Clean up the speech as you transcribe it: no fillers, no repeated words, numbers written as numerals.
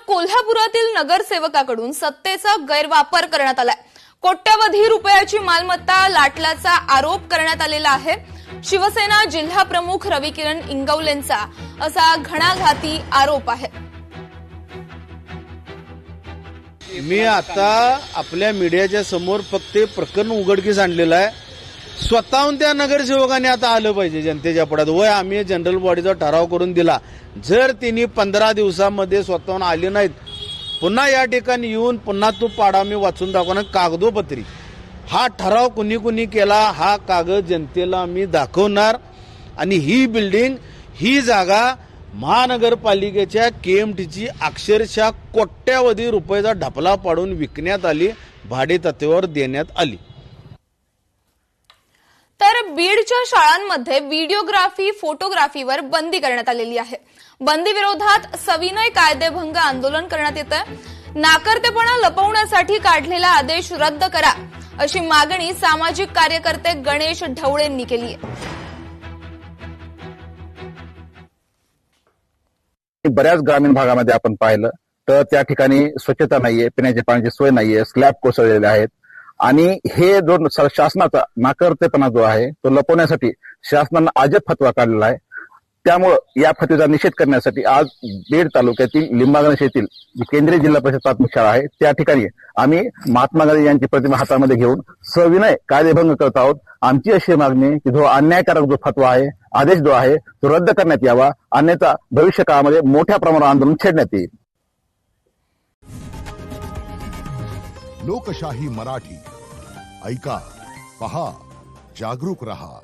कोल्हापुरातील नगरसेवकाकडून सत्तेचा गैरवापर करण्यात आलाय। कोट्यवधी रुपयाची मालमत्ता लाटल्याचा आरोप करण्यात आलेला आहे। शिवसेना जिल्हा प्रमुख रविकिरण इंगवलेंचा असा घणाघाती आरोप आहे। मी आता आपल्या मीडियाच्या समोर फक्त प्रकरण उघडकीस आणलेलं आहे। स्वतःहून त्या नगरसेवकांनी आता आलं पाहिजे जनतेच्या पुढ्यात। वय आम्ही जनरल बॉडीचा ठराव करून दिला, जर त्यांनी 15 दिवसामध्ये स्वतःहून आले नाहीत, पुन्हा या ठिकाणी येऊन पुन्हा तो पाडा मी वाचून दाखवणार कागदोपत्री। हा ठराव कुणी कुणी केला हा कागद जनतेला मी दाखवणार। आणि ही बिल्डिंग, ही जागा महानगरपालिकेच्या केएमटीची अक्षरशः कोट्यवधी रुपयाचा ढपला पाडून विकण्यात आली, भाडे तत्त्वावर देण्यात आली। तर बीडच्या शाळांमध्ये व्हिडिओग्राफी, फोटोग्राफीवर बंदी करण्यात आलेली आहे। बंदी विरोधात सविनय कायदेभंग आंदोलन करण्यात येतं। नाकर्तेपणा लपवण्यासाठी काढलेला आदेश रद्द करा अशी मागणी सामाजिक कार्यकर्ते गणेश ढवळेंनी केली आहे। बऱ्याच ग्रामीण भागामध्ये आपण पाहिलं तर त्या ठिकाणी स्वच्छता नाहीये, पिण्याच्या पाण्याची सोय नाहीये, स्लॅब कोसळलेले आहेत। आणि हे जो शासनाचा नाकर्तेपणा जो आहे तो लपवण्यासाठी शासनानं अजब फतवा काढलेला आहे। त्यामुळे या फतवेचा निषेध करण्यासाठी आज बीड तालुक्यातील लिंबागणेश येथील जी केंद्रीय जिल्हा परिषद प्राथमिक शाळा आहे त्या ठिकाणी आम्ही महात्मा गांधी यांची प्रतिमा हातामध्ये घेऊन सविनय कायदेभंग करत आहोत। आमची अशी मागणी की जो अन्यायकारक जो फतवा आहे, आदेश जो आहे तो रद्द करण्यात यावा, अन्यथा भविष्य काळामध्ये मोठ्या प्रमाणावर आंदोलन छेडण्यात येईल। लोकशाही मराठी ऐका, पहा, जागरूक रहा।